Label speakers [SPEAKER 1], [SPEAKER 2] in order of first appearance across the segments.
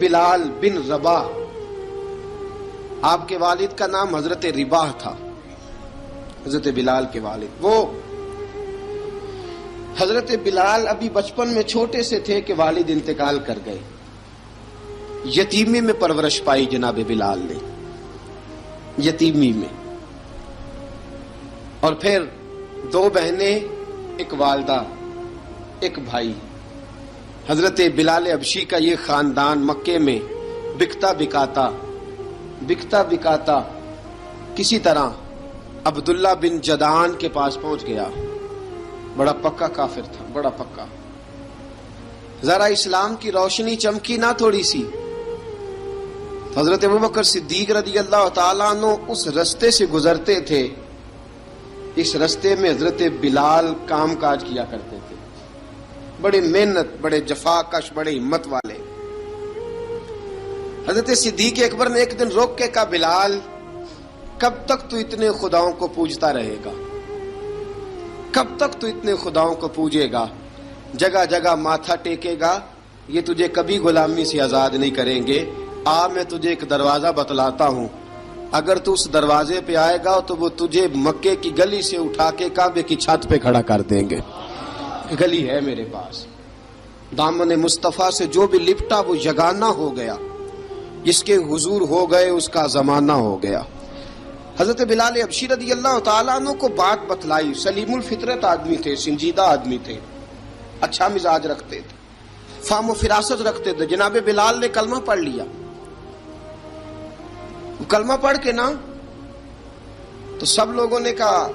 [SPEAKER 1] بلال بن رباح، آپ کے والد کا نام حضرت رباح تھا، حضرت بلال کے والد. وہ حضرت بلال ابھی بچپن میں چھوٹے سے تھے کہ والد انتقال کر گئے. یتیمی میں پرورش پائی جناب بلال نے، یتیمی میں. اور پھر 2 بہنیں، ایک والدہ، ایک بھائی. حضرت بلال حبشی کا یہ خاندان مکے میں بکتا بکاتا کسی طرح عبداللہ بن جدعان کے پاس پہنچ گیا. بڑا پکا کافر تھا، بڑا پکا. ذرا اسلام کی روشنی چمکی نہ تھوڑی سی، حضرت ابوبکر صدیق رضی اللہ تعالیٰ عنہ اس رستے سے گزرتے تھے. اس رستے میں حضرت بلال کام کاج کیا کرتے تھے، بڑے محنت، بڑے جفاکش، بڑے ہمت والے. حضرت صدیق اکبر نے ایک دن روک کے کہا، بلال کب تک تو اتنے خداؤں کو پوجتا رہے گا؟ کب تک تو اتنے خداؤں کو پوجے گا، جگہ جگہ ماتھا ٹیکے گا؟ یہ تجھے کبھی غلامی سے آزاد نہیں کریں گے. میں تجھے ایک دروازہ بتلاتا ہوں، اگر تو اس دروازے پہ آئے گا تو وہ تجھے مکے کی گلی سے اٹھا کے کعبے کی چھت پہ کھڑا کر دیں گے. گلی ہے میرے پاس. دامن مصطفیٰ سے جو بھی لپٹا وہ یگانہ ہو گیا، جس کے حضور ہو گئے اس کا زمانہ ہو گیا. حضرت بلال حبشی رضی اللہ تعالیٰ عنہ کو بات بتلائی. سلیم الفطرت آدمی تھے، سنجیدہ آدمی تھے، اچھا مزاج رکھتے تھے، فہم و فراست رکھتے تھے. جناب بلال نے کلمہ پڑھ لیا. کلمہ پڑھ کے نا تو سب لوگوں نے کہا،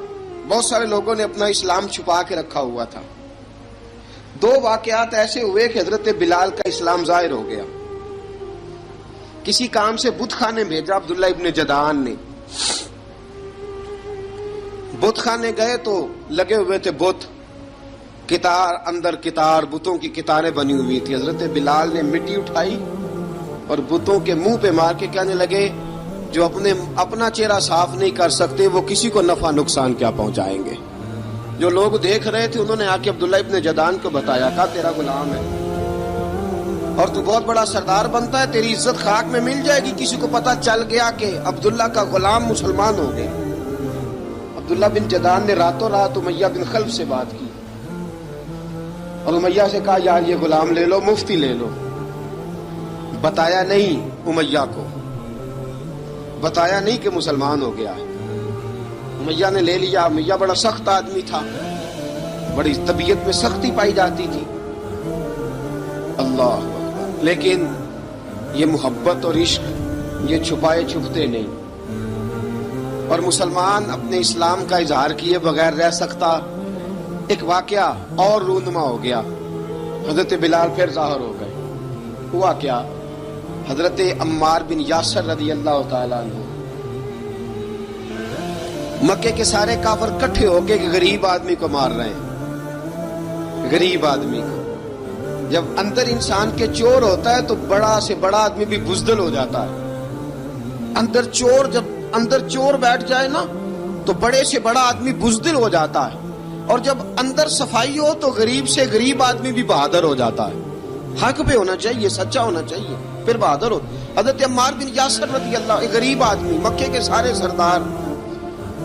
[SPEAKER 1] بہت سارے لوگوں نے اپنا اسلام چھپا کے رکھا ہوا تھا. 2 واقعات ایسے ہوئے کہ حضرت بلال کا اسلام ظاہر ہو گیا. کسی کام سے بت خانے بھیجا عبداللہ ابن جدعان نے. بت خانے گئے تو لگے ہوئے تھے بت، کتار اندر کتار، بتوں کی کتاریں بنی ہوئی تھی. حضرت بلال نے مٹی اٹھائی اور بتوں کے منہ پہ مار کے کہنے لگے، جو اپنا چہرہ صاف نہیں کر سکتے وہ کسی کو نفع نقصان کیا پہنچائیں گے. جو لوگ دیکھ رہے تھے انہوں نے آ کے عبداللہ ابن جدعان کو بتایا، کہا تیرا غلام ہے اور تو بہت بڑا سردار بنتا ہے، تیری عزت خاک میں مل جائے گی. کسی کو پتا چل گیا کہ عبداللہ کا غلام مسلمان ہو گیا. عبداللہ بن جدعان نے راتوں رات امیہ بن خلف سے بات کی اور امیہ سے کہا، یار یہ غلام لے لو، مفتی لے لو. بتایا نہیں امیہ کو، بتایا نہیں کہ مسلمان ہو گیا. امیہ نے لے لیا. امیہ بڑا سخت آدمی تھا، بڑی طبیعت میں سختی پائی جاتی تھی. اللہ، لیکن یہ محبت اور عشق یہ چھپائے چھپتے نہیں. اور مسلمان اپنے اسلام کا اظہار کیے بغیر رہ سکتا. ایک واقعہ اور رونما ہو گیا. حضرت بلال پھر ظاہر ہو گئے. ہوا کیا؟ حضرت عمار بن یاسر رضی اللہ تعالیٰ عنہ، مکے کے سارے کافر کٹھے ہو کے ایک غریب آدمی کو مار رہے ہیں. غریب آدمی کو جب اندر انسان کے چور ہوتا ہے تو بڑا سے بڑا آدمی بھی بزدل ہو جاتا ہے. جب اندر چور بیٹھ جائے نا تو بڑے سے بڑا آدمی بزدل ہو جاتا ہے، اور جب اندر صفائی ہو تو غریب سے غریب آدمی بھی بہادر ہو جاتا ہے. حق پہ ہونا چاہیے، سچا ہونا چاہیے، پھر بہادر ہو. حضرت عمار بن یاسر رضی اللہ، ایک غریب آدمی، مکے کے سارے سردار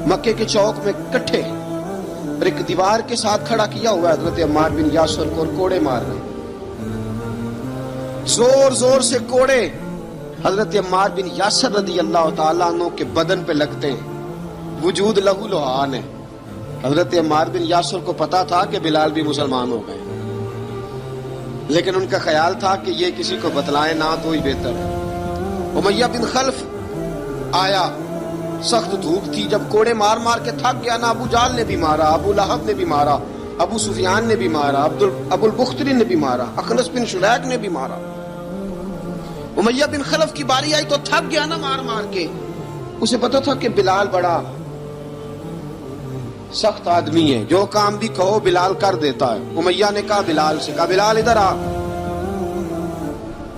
[SPEAKER 1] مکے کے چوک میں کٹھے اور ایک دیوار کے ساتھ کھڑا کیا ہوا ہے حضرت عمار بن یاسر کو، اور کوڑے مار رہے ہیں. زور زور سے کوڑے حضرت عمار بن یاسر رضی اللہ تعالیٰ عنہ کے بدن پہ لگتے ہیں. وجود لہو لہان ہے. حضرت عمار بن یاسر کو پتا تھا کہ بلال بھی مسلمان ہو گئے، لیکن ان کا خیال تھا کہ یہ کسی کو بتلائے نہ تو ہی بہتر ہے. امیہ بن خلف آیا، سخت دھوپ تھی. جب کوڑے مار مار کے تھک گیا نا، ابو جال نے بھی مارا، ابو لہب نے بھی مارا، ابو سفیان نے بھی مارا، ابو البختری نے بھی مارا، اخنس بن شریک نے بھی مارا. امیہ بن خلف کی باری آئی تو تھک گیا نا مار مار کے. اسے پتا تھا کہ بلال بڑا سخت آدمی ہے، جو کام بھی کہو بلال کر دیتا ہے. امیہ نے کہا بلال سے، کہا بلال ادھر آ.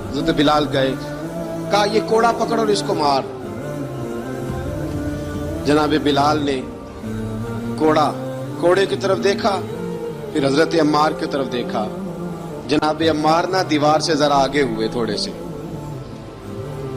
[SPEAKER 1] حضرت بلال گئے، کہا یہ کوڑا پکڑ اور اس کو مار. جناب بلال نے کوڑے کی طرف دیکھا، پھر حضرت عمار کی طرف دیکھا. جناب عمار نہ دیوار سے ذرا آگے ہوئے تھوڑے سے،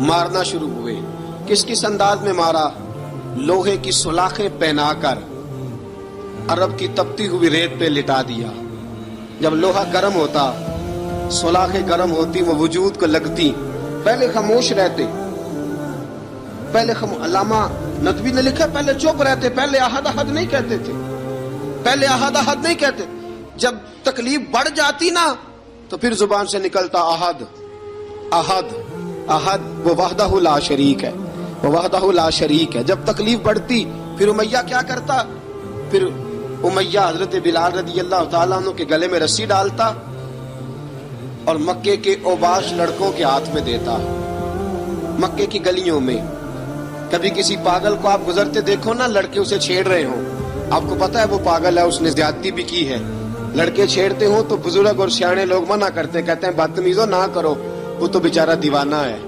[SPEAKER 1] مارنا شروع ہوئے. کس کس انداز میں مارا؟ لوہے کی سلاخیں پہنا کر عرب کی تپتی ہوئی ریت پہ لٹا دیا. جب لوہا گرم ہوتا، سلاخیں گرم ہوتی، وہ وجود کو لگتی، پہلے خاموش رہتے. پہلے علامہ ندوی نے لکھا پہلے چپ رہتے، پہلے احد احد نہیں کہتے تھے، پہلے احد احد نہیں کہتے. جب تکلیف بڑھ جاتی نا تو پھر زبان سے نکلتا احد احد احد. وہ وحدہ لا شریک ہے، وہ وحدہ لا شریک ہے. جب تکلیف بڑھتی پھر امیہ کیا کرتا؟ پھر امیہ حضرت بلال رضی اللہ تعالیٰ عنہ کے گلے میں رسی ڈالتا اور مکے کے اوباش لڑکوں کے ہاتھ میں دیتا. مکے کی گلیوں میں کبھی کسی پاگل کو آپ گزرتے دیکھو نا، لڑکے اسے چھیڑ رہے ہوں، آپ کو پتا ہے وہ پاگل ہے، اس نے زیادتی بھی کی ہے. لڑکے چھیڑتے ہوں تو بزرگ اور سیانے لوگ منع کرتے، کہتے ہیں بدتمیزوں نہ کرو، وہ تو بیچارہ دیوانہ ہے،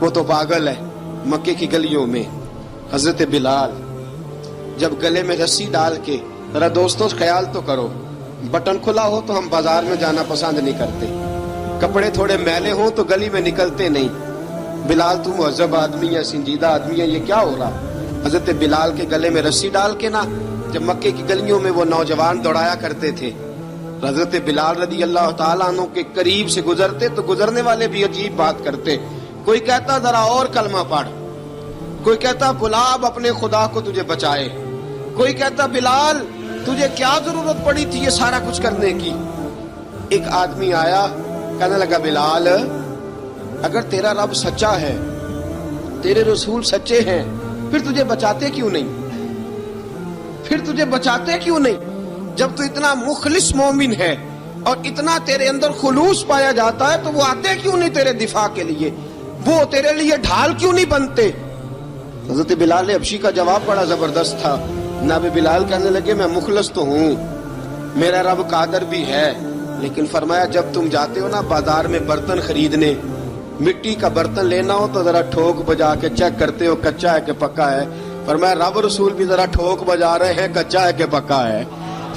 [SPEAKER 1] وہ تو پاگل ہے. مکے کی گلیوں میں حضرت بلال جب گلے میں رسی ڈال کے، ذرا دوستوں خیال تو کرو، بٹن کھلا ہو تو ہم بازار میں جانا پسند نہیں کرتے، کپڑے تھوڑے میلے ہوں تو گلی میں نکلتے نہیں. بلال تو مہذب آدمی ہے، سنجیدہ آدمی ہے، یہ کیا ہو رہا؟ حضرت بلال کے گلے میں رسی ڈال کے نا جب مکے کی گلیوں میں وہ نوجوان دوڑایا کرتے تھے، حضرت بلال رضی اللہ تعالیٰ عنہ کے قریب سے گزرتے تو گزرنے والے بھی عجیب بات کرتے. کوئی کہتا ذرا اور کلمہ پڑھ، کوئی کہتا بلا اب اپنے خدا کو تجھے بچائے، کوئی کہتا بلال تجھے کیا ضرورت پڑی تھی یہ سارا کچھ کرنے کی. ایک آدمی آیا کہنے لگا بلال اگر تیرا رب سچا ہے، تیرے رسول سچے ہیں، پھر تجھے بچاتے کیوں نہیں؟ پھر تجھے بچاتے کیوں نہیں؟ جب تو اتنا مخلص مومن ہے اور اتنا تیرے اندر خلوص پایا جاتا ہے تو وہ آتے کیوں نہیں تیرے دفاع کے لیے؟ وہ تیرے لیے ڈھال کیوں نہیں بنتے؟ حضرت بلال حبشی کا جواب بڑا زبردست تھا. جناب بلال کہنے لگے میں مخلص تو ہوں، میرا رب قادر بھی ہے، لیکن فرمایا جب تم جاتے ہو نا بازار میں برتن خریدنے، مٹی کا برتن لینا ہو تو ذرا ٹھوک بجا کے چیک کرتے ہو کچا ہے کہ پکا ہے. فرمایا رب رسول بھی ذرا ٹھوک بجا رہے ہیں کچا ہے کہ پکا ہے.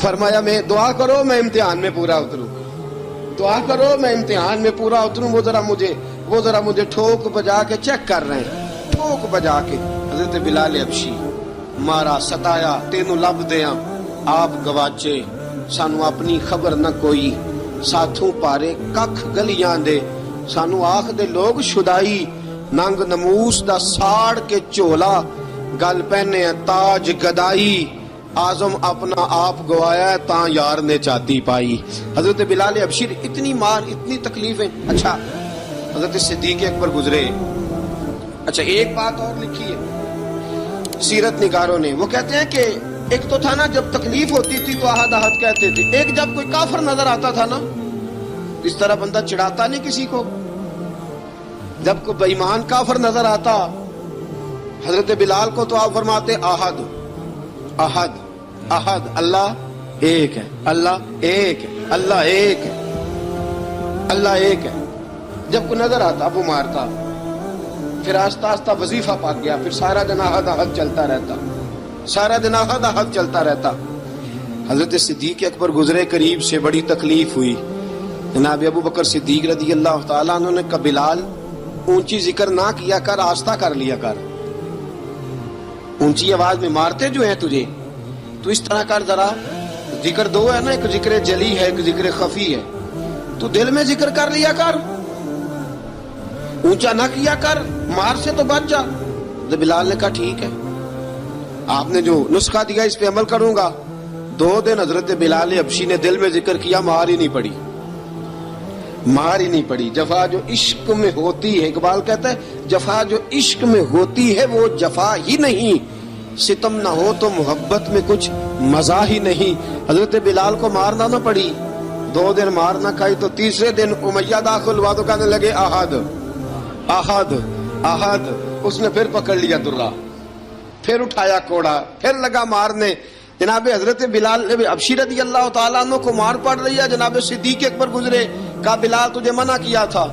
[SPEAKER 1] فرمایا میں دعا کرو میں امتحان میں پورا اتروں، دعا کرو میں امتحان میں پورا اتروں. وہ ذرا مجھے ٹھوک بجا کے چیک کر رہے ہیں، ٹھوک بجا کے. حضرت بلال حبشی مارا ستایا تینوں لب دیاں آپ گواچے، سانو اپنی خبر نہ کوئی، ساتھوں پارے ککھ گلیاں دے، سانو آخ دے لوگ شدائی، ننگ نموس دا ساڑ کے چولا، گل پہنے تاج گدائی، آزم اپنا آپ گوایا تاں یار نے چاتی پائی. حضرت بلال حبشی اتنی مار، اتنی تکلیفیں. اچھا حضرت صدیق اکبر گزرے. اچھا ایک بات اور لکھی ہے سیرت نگاروں نے، وہ کہتے ہیں کہ ایک تو تھا نا جب تکلیف ہوتی تھی تو احد احد کہتے تھے، ایک جب کوئی کافر نظر آتا تھا نا اس طرح بندہ چڑھاتا نہیں کسی کو، جب کوئی بے ایمان کافر نظر آتا حضرت بلال کو تو آپ فرماتے احد احد احد، اللہ ایک ہے، اللہ ایک ہے، اللہ ایک ہے، اللہ ایک ہے. جب کوئی نظر آتا وہ مارتا، پھر آہستہ آہستہ وظیفہ پاک گیا، پھر سارا دن احد احد چلتا رہتا، سارا دن احد احد چلتا رہتا. حضرت صدیق اکبر گزرے قریب سے، بڑی تکلیف ہوئی. جناب ابو بکر صدیق رضی اللہ تعالیٰ عنہ نے کہا بلال اونچی ذکر نہ کیا کر، آہستہ کر لیا کر، اونچی آواز میں مارتے جو ہیں تجھے تو اس طرح کر، ذرا ذکر دو ہے نا، ایک ذکر جلی ہے ایک ذکر خفی ہے، تو دل میں ذکر کر لیا کر، اونچا نہ کیا کر، مار سے تو بچ جا. بلال نے کہا ٹھیک ہے، آپ نے جو نسخہ دیا اس پہ عمل کروں گا. 2 دن حضرت بلال حبشی نے دل میں ذکر کیا، مار ہی نہیں پڑی، مار ہی نہیں پڑی. جفا جو عشق میں ہوتی ہے، اقبال کہتا ہے جفا جو عشق میں ہوتی ہے وہ جفا ہی نہیں، ستم نہ ہو تو محبت میں کچھ مزہ ہی نہیں. حضرت بلال کو مارنا نہ پڑی، 2 دن مار نہ کھائی تو تیسرے دن امیہ داخل ہوا تو کہنے لگے احد احد احد. اس نے پھر پکڑ لیا درہ، پھر اٹھایا کوڑا، پھر لگا مارنے. جناب حضرت بلال حبشی رضی اللہ تعالیٰ عنہ کو مار پڑ رہی ہے. جناب صدیق اکبر گزرے، کہا بلال تجھے منع کیا تھا،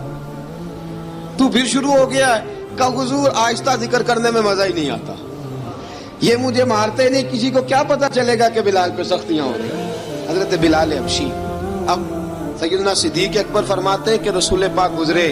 [SPEAKER 1] تو پھر شروع ہو گیا ہے. کہا حضور آہستہ ذکر کرنے میں مزہ ہی نہیں آتا، یہ مجھے مارتے نہیں، کسی کو کیا پتا چلے گا کہ بلال پہ سختیاں ہو رہی. حضرت بلال حبشی. اب سیدنا صدیق اکبر فرماتے ہیں کہ رسول پاک گزرے،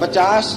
[SPEAKER 1] 50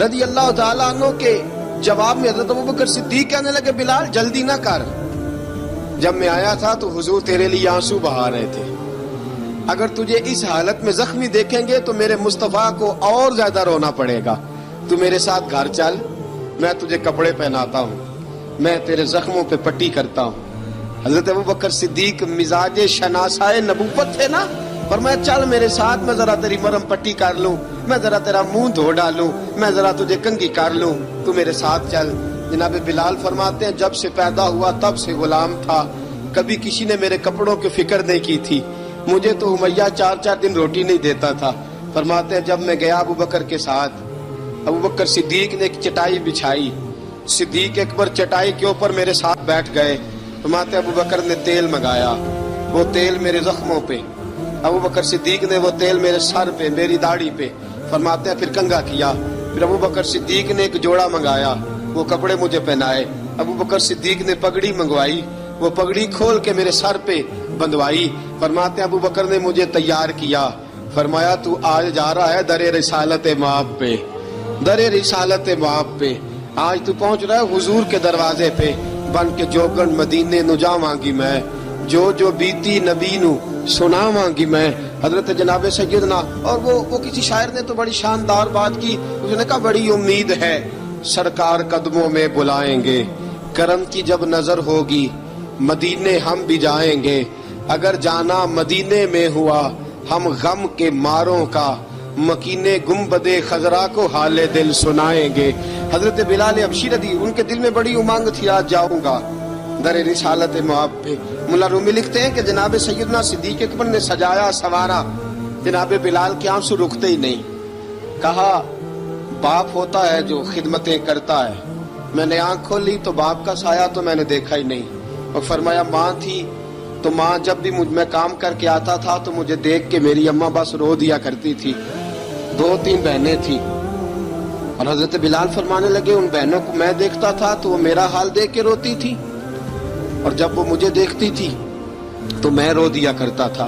[SPEAKER 1] رضی اللہ تعالیٰ عنہ کے جواب میں حضرت ابوبکر صدیق کہنے لگے بلال جلدی نہ کر، جب میں آیا تھا تو حضور تیرے لیے آنسو بہا رہے تھے، اگر تجھے اس حالت میں زخمی دیکھیں گے تو میرے مصطفیٰ کو اور زیادہ رونا پڑے گا، تو میرے ساتھ گھر چل، میں تجھے کپڑے پہناتا ہوں، میں تیرے زخموں پہ پٹی کرتا ہوں۔ حضرت ابوبکر صدیق مزاج شناسائے نبوت تھے نا، فرمایا چل میرے ساتھ، میں ذرا تیری مرم پٹی کر لوں، میں ذرا تیرا منہ دھو ڈالوں، میں ذرا تجھے کنگھی کر لوں، تو میرے ساتھ چل۔ جناب بلال فرماتے ہیں جب سے پیدا ہوا تب سے غلام تھا، کبھی کسی نے میرے کپڑوں کی فکر نہیں کی تھی، مجھے تو امیہ 4 دن روٹی نہیں دیتا تھا۔ فرماتے ہیں جب میں گیا ابوبکر کے ساتھ، ابوبکر صدیق نے ایک چٹائی بچھائی، صدیق اکبر چٹائی کے اوپر میرے ساتھ بیٹھ گئے۔ فرماتے ہیں ابوبکر نے تیل منگایا، وہ تیل میرے زخموں پہ، ابوبکر صدیق نے وہ تیل میرے سر پہ، میری داڑھی پہ، فرماتے ہیں پھر کنگھا کیا، پھر ابوبکر صدیق نے ایک جوڑا منگایا، وہ کپڑے مجھے پہنائے، ابوبکر صدیق نے پگڑی منگوائی، وہ پگڑی کھول کے میرے سر پہ بندوائی۔ فرماتے ہیں ابوبکر نے مجھے تیار کیا، فرمایا تو آج جا رہا ہے در رسالت مآب پہ، در رسالت مآب پہ، آج تو پہنچ رہا ہے حضور کے دروازے پہ، بن کے جوگن مدینے نو جاواں گی میں، جو بیتی نبی نو سناواں گی میں۔ حضرت جناب سیدنا، اور وہ کسی شاعر نے تو بڑی شاندار بات کی، اس نے کہا بڑی امید ہے سرکار قدموں میں بلائیں گے، کرم کی جب نظر ہوگی مدینے ہم بھی جائیں گے، اگر جانا مدینے میں ہوا ہم غم کے ماروں کا، مکینے گنبدے خضرا کو حال دل سنائیں گے۔ حضرت بلال حبشی رضی ان کے دل میں بڑی امنگ تھی، آج جاؤں گا در رسالت مآب پہ۔ ملا رومی لکھتے ہیں کہ جناب سیدنا صدیق اکبر نے سجایا سوارا، جناب بلال کے آنسو رکتے ہی نہیں، کہا باپ ہوتا ہے جو خدمتیں کرتا ہے، میں نے آنکھ کھولی تو باپ کا سایہ تو میں نے دیکھا ہی نہیں، اور فرمایا ماں تھی تو ماں جب بھی میں کام کر کے آتا تھا تو مجھے دیکھ کے میری اماں بس رو دیا کرتی تھی، 2-3 بہنیں تھیں، اور حضرت بلال فرمانے لگے ان بہنوں کو میں دیکھتا تھا تو وہ میرا حال دیکھ کے روتی تھی، اور جب وہ مجھے دیکھتی تھی تو میں رو دیا کرتا تھا۔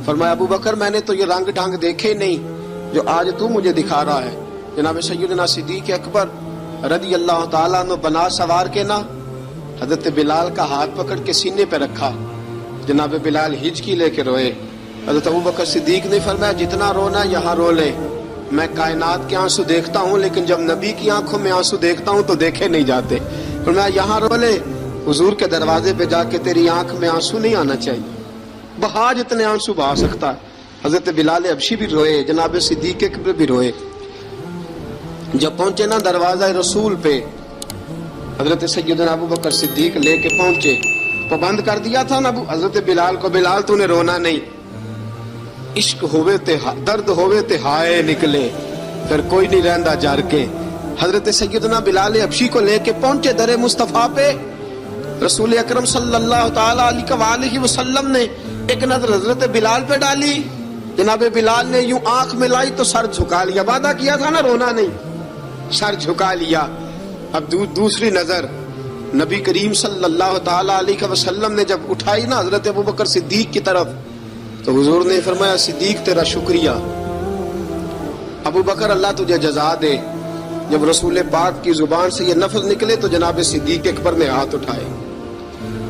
[SPEAKER 1] فرمایا ابو بکر میں نے تو یہ رنگ ڈھنگ دیکھے نہیں جو آج تو مجھے دکھا رہا ہے۔ جناب سیدنا صدیق اکبر رضی اللہ تعالیٰ عنہ بنا سوار کے نا حضرت بلال کا ہاتھ پکڑ کے سینے پہ رکھا، جناب بلال ہچکی لے کے روئے۔ حضرت ابو بکر صدیق نے فرمایا جتنا رونا یہاں رو لے، میں کائنات کے آنسو دیکھتا ہوں لیکن جب نبی کی آنکھوں میں آنسو دیکھتا ہوں تو دیکھے نہیں جاتے۔ فرمایا یہاں رو لے، حضور کے دروازے پہ جا کے تیری آنکھ میں آنسو نہیں آنا چاہیے، بہا جتنے آنسو بہا سکتا ہے۔ حضرت بلال حبشی بھی روئے، جناب صدیق اکبر بھی روئے۔ جب پہنچے نا دروازہ رسول پہ، حضرت سیدنا ابو بکر صدیق لے کے پہنچے، پابند کر دیا تھا نا حضرت بلال کو، بلال تو نے رونا نہیں، عشق ہوئے تے درد ہوئے تے ہائے نکلے، پھر کوئی نہیں رہندا جار کے۔ حضرت سیدنا بلال حبشی کو لے کے پہنچے در مصطفیٰ پہ، رسول اکرم صلی اللہ تعالیٰ علیہ وسلم نے ایک نظر حضرت بلال پہ ڈالی، جناب بلال نے یوں آنکھ ملائی تو سر جھکا لیا، وعدہ کیا تھا نا رونا نہیں، سر جھکا لیا۔ اب دوسری نظر نبی کریم صلی اللہ تعالیٰ علیہ وسلم نے جب اٹھائی نا حضرت ابو بکر صدیق کی طرف، تو حضور نے فرمایا صدیق تیرا شکریہ، ابو بکر اللہ تجھے جزا دے۔ جب رسول پاک کی زبان سے یہ لفظ نکلے تو جناب صدیق اکبر نے ہاتھ اٹھائے،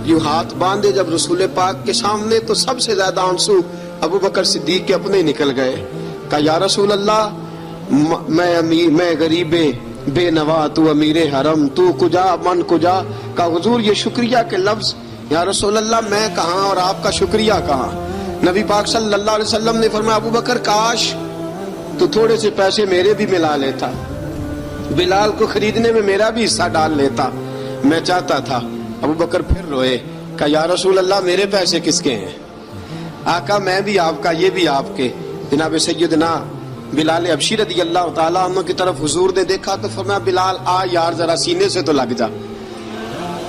[SPEAKER 1] یوں ہاتھ باندھے جب رسول پاک کے سامنے، تو سب سے زیادہ آنسو ابو بکر صدیق کے اپنے نکل گئے۔ کہا یا رسول اللہ میں غریب بے نوا، تو امیر حرم، تو کجا من کجا۔ کہا حضور یہ شکریہ کے لفظ، یا رسول اللہ میں کہاں اور آپ کا شکریہ کہاں۔ نبی پاک صلی اللہ علیہ وسلم نے فرمایا ابو بکر کاش تو تھوڑے سے پیسے میرے بھی ملا لیتا، بلال کو خریدنے میں میرا بھی حصہ ڈال لیتا، میں چاہتا تھا۔ ابو بکر پھر روئے، کہا یا رسول اللہ میرے پیسے کس کے ہیں؟ آقا میں بھی آپ کا، یہ بھی آپ کے۔ جناب سیدنا بلال حبشی رضی اللہ تعالیٰ عنہ کی طرف حضور نے دیکھا تو فرمایا بلال آ یار ذرا سینے سے تو لگ جا۔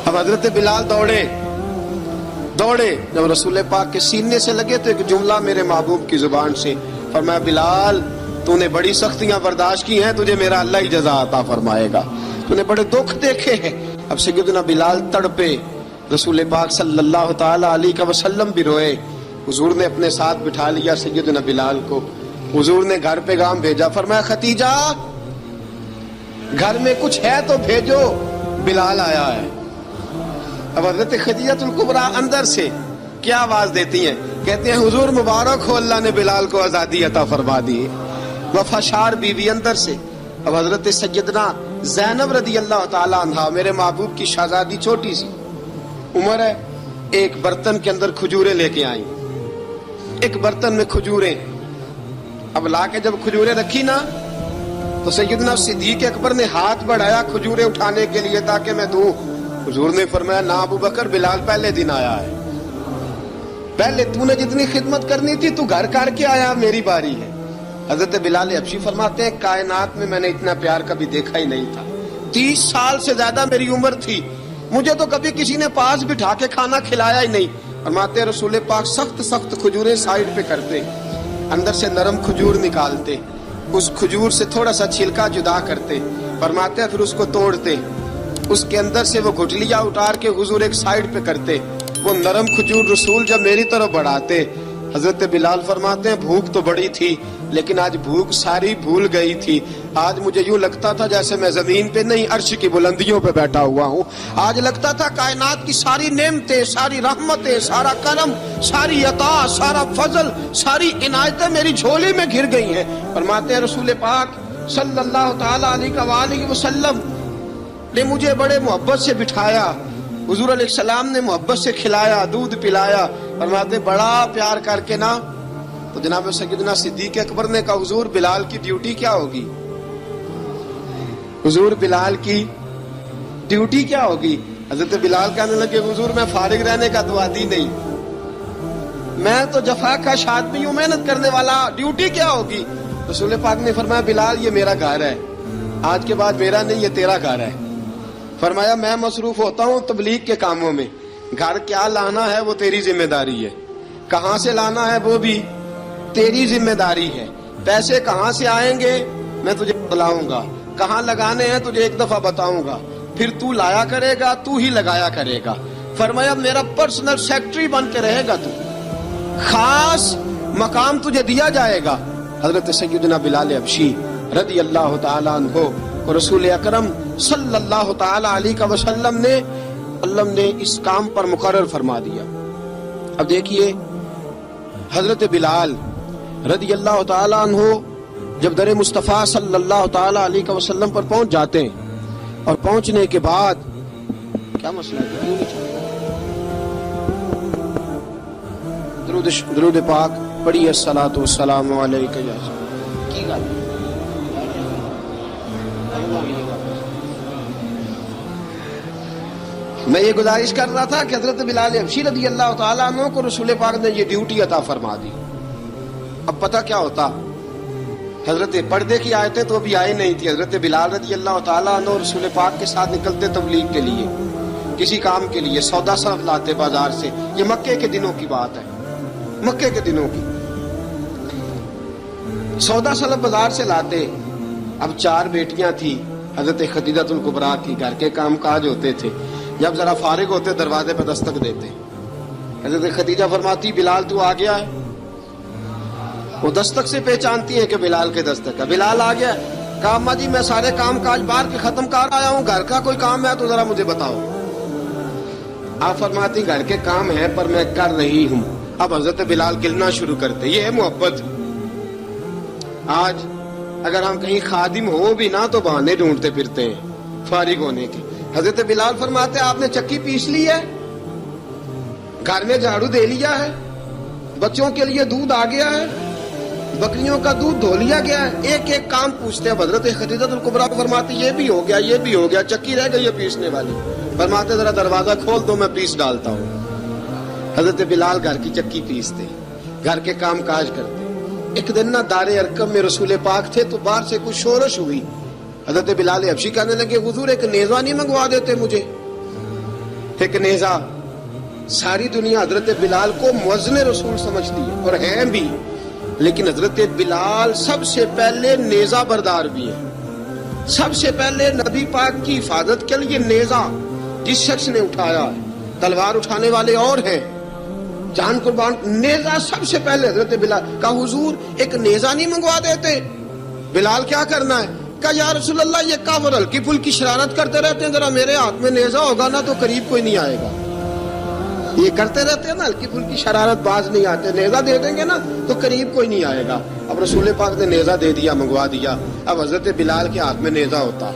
[SPEAKER 1] اب حضرت بلال دوڑے، جب رسول پاک کے سینے سے لگے تو ایک جملہ میرے محبوب کی زبان سے، فرمایا بلال تو نے بڑی سختیاں برداشت کی ہیں، تجھے میرا اللہ ہی جزا عطا فرمائے گا، تو نے بڑے دکھ دیکھے ہیں۔ اب سیدنا بلال تڑپے، رسول پاک صلی اللہ تعالیٰ علیہ وسلم بھی روئے۔ حضور نے اپنے ساتھ بٹھا لیا سیدنا بلال کو، حضور نے گھر پیغام بھیجا، فرمایا ختیجہ گھر میں کچھ ہے تو بھیجو، بلال آیا ہے۔ اب حضرت خدیجہ الکبریٰ اندر سے کیا آواز دیتی ہیں؟ کہتے ہیں حضور مبارک ہو، اللہ نے بلال کو آزادی عطا فرما دی۔ وفاشار بیوی اندر سے۔ اب حضرت سیدنا زینب رضی اللہ تعالی عنہا، میرے محبوب کی شہزادی، چھوٹی سی عمر ہے، ایک برتن کے اندر کھجوریں لے کے آئیں، ایک برتن میں کھجوریں۔ اب لا کے جب کھجوریں رکھی نا تو سیدنا صدیق اکبر نے ہاتھ بڑھایا کھجوریں اٹھانے کے لیے تاکہ میں دوں۔ حضور نے فرمایا نا ابو بکر، بلال پہلے دن آیا ہے، پہلے تو نے جتنی خدمت کرنی تھی تو گھر کر کے آیا، میری باری ہے۔ حضرت بلال حبشی فرماتے ہیں کائنات میں نے اتنا پیار کبھی دیکھا ہی نہیں تھا۔ 30 سال سے زیادہ میری عمر تھی، مجھے تو کبھی کسی نے پاس بٹھا کے کھانا کھلایا ہی نہیں۔ فرماتے ہیں رسول پاک سخت سخت کھجوریں سائیڈ پہ کرتے، اندر سے نرم کھجور نکالتے، اس کھجور سے تھوڑا سا چھلکا جدا کرتے، فرماتے ہیں پھر اس کو توڑتے، اس کے اندر سے وہ گھٹلیاں اتار کے حضور ایک سائیڈ پہ کرتے، وہ نرم کھجور رسول جب میری طرف بڑھاتے، حضرت بلال فرماتے ہیں بھوک تو بڑی تھی لیکن آج بھوک ساری بھول گئی تھی۔ آج مجھے یوں لگتا تھا جیسے میں زمین پہ نہیں عرش کی بلندیوں پہ بیٹھا ہوا ہوں۔ آج لگتا تھا کائنات کی ساری نعمتیں، ساری رحمتیں، سارا کرم، ساری عطا، سارا فضل، ساری عنایتیں میری جھولی میں گر گئی ہیں۔ فرماتے ہیں رسول پاک صلی اللہ تعالی علیہ وآلہ وسلم نے مجھے بڑے محبت سے بٹھایا، حضور علیہ السلام نے محبت سے کھلایا، دودھ پلایا۔ فرماتے بڑا پیار کر کے نا تو جناب سیدنا صدیق اکبر نے کہا حضور بلال کی ڈیوٹی کیا ہوگی؟ حضور بلال کی ڈیوٹی کیا ہوگی؟ حضرت بلال کہنے لگے حضور میں فارغ رہنے کا تو عادی نہیں، میں تو جفا کش آدمی ہوں، محنت کرنے والا، ڈیوٹی کیا ہوگی؟ رسول پاک نے فرمایا بلال یہ میرا گھر ہے، آج کے بعد میرا نہیں یہ تیرا گھر ہے۔ فرمایا میں مصروف ہوتا ہوں تبلیغ کے کاموں میں، گھر کیا لانا ہے وہ تیری ذمہ داری ہے، کہاں سے لانا ہے وہ بھی تیری ذمہ داری ہے، پیسے کہاں سے آئیں گے میں تجھے بتلاؤں گا، کہاں لگانے ہیں تجھے ایک دفعہ بتاؤں گا، پھر تو لایا کرے گا، تو ہی لگایا کرے گا۔ فرمایا میرا پرسنل سیکرٹری بن کے رہے گا، تو خاص مقام تجھے دیا جائے گا۔ حضرت سیدنا بلال حبشی رضی اللہ تعالیٰ عنہ اور رسول اکرم صلی اللہ تعالیٰ علیہ وسلم نے اس کام پر مقرر فرما دیا۔ اب دیکھیے حضرت بلال رضی اللہ تعالیٰ عنہ جب در مصطفیٰ صلی اللہ تعالیٰ علیہ وسلم پر پہنچ جاتے ہیں اور پہنچنے کے بعد کیا مسئلہ ہے؟ درود پاک پڑھیے الصلاۃ والسلام علیک یا کی گل میں یہ گزارش کر رہا تھا کہ حضرت بلال حبشی رضی اللہ تعالیٰ عنہ کو رسول پاک نے یہ ڈیوٹی عطا فرما دی۔ اب پتہ کیا ہوتا، حضرت پردے کی آیتیں تو ابھی آئی نہیں تھی، حضرت بلال رضی اللہ تعالیٰ عنہ رسول پاک کے ساتھ نکلتے تبلیغ کے لیے، کسی کام کے لیے، سودا صرف لاتے بازار سے۔ یہ مکے کے دنوں کی بات ہے، مکے کے دنوں کی سودا صرف بازار سے لاتے۔ اب 4 بیٹیاں تھی حضرت خدیجہ الکبریٰ کی، گھر کے کام کاج ہوتے تھے، جب ذرا فارغ ہوتے دروازے پہ دستک دیتے، حضرت خدیجہ فرماتی بلال تو آ گیا ہے، وہ دستک سے پہچانتی ہیں کہ بلال کے دستک ہے، بلال آ گیا ہے۔ کہا اماں جی میں سارے کام کاج باہر کے ختم کر آیا ہوں، گھر کا کوئی کام ہے تو ذرا مجھے بتاؤ۔ آپ فرماتی گھر کے کام ہیں پر میں کر رہی ہوں۔ اب حضرت بلال گلنا شروع کرتے، یہ ہے محبت۔ آج اگر ہم کہیں خادم ہو بھی نہ تو بہانے ڈھونڈتے پھرتے ہیں فارغ ہونے کے۔ حضرت بلال فرماتے آپ نے چکی پیس لی ہے، گھر میں جھاڑو دے لیا ہے، بچوں کے لیے دودھ آ گیا ہے، بکریوں کا دودھ دھو لیا گیا ہے، ایک ایک کام پوچھتے ہیں۔ حضرت خدیجہ الکبریٰ فرماتی یہ بھی ہو گیا، یہ بھی ہو گیا، چکی رہ گئی ہے پیسنے والی۔ فرماتے ذرا دروازہ کھول دو میں پیس ڈالتا ہوں۔ حضرت بلال گھر کی چکی پیستے، گھر کے کام کاج کرتے۔ ایک دن نہ دار ارقم میں رسول پاک تھے تو باہر سے کچھ شورش ہوئی، حضرت بلال حبشی کہنے لگے حضور ایک نیزہ نہیں منگوا دیتے مجھے؟ ایک نیزہ۔ ساری دنیا حضرت بلال کو مؤذن رسول سمجھتی ہے اور ہیں بھی، لیکن حضرت بلال سب سے پہلے نیزہ بردار بھی ہے۔ سب سے پہلے نبی پاک کی حفاظت کے لیے نیزہ جس شخص نے اٹھایا ہے، تلوار اٹھانے والے اور ہیں، جان قربان، نیزہ سب سے پہلے حضرت بلال۔ کہا حضور ایک نیزہ نہیں منگوا دیتے؟ بلال کیا کرنا ہے؟ کہا یا رسول اللہ یہ کافر ہلکی پھلکی شرارت کرتے رہتے ہیں، ذرا میرے ہاتھ میں نیزہ ہوگا نا تو قریب کوئی نہیں آئے گا. یہ کرتے رہتے ہیں نا ہلکی پھلکی شرارت، باز نہیں آتے، نیزہ دے دیں گے نا تو قریب کوئی نہیں آئے گا. اب رسول پاک نے نیزہ دے دیا، منگوا دیا. اب حضرت بلال کے ہاتھ میں نیزہ ہوتا،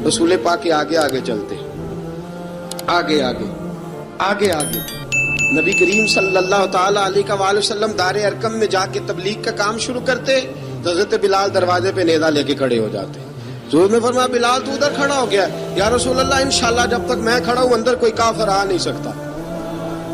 [SPEAKER 1] رسول پاک کے آگے آگے چلتے، آگے آگے آگے آگے. نبی کریم صلی اللہ تعالی علیہ وآلہ وسلم دار ارقم میں جا کے تبلیغ کا کام شروع کرتے تو حضرت بلال دروازے پہ نیزہ لے کے کھڑے ہو جاتے. حضور نے فرمایا بلال تو ادھر کھڑا ہو گیا. یا رسول اللہ انشاءاللہ جب تک میں کھڑا ہوں اندر کوئی کافر آ نہیں سکتا،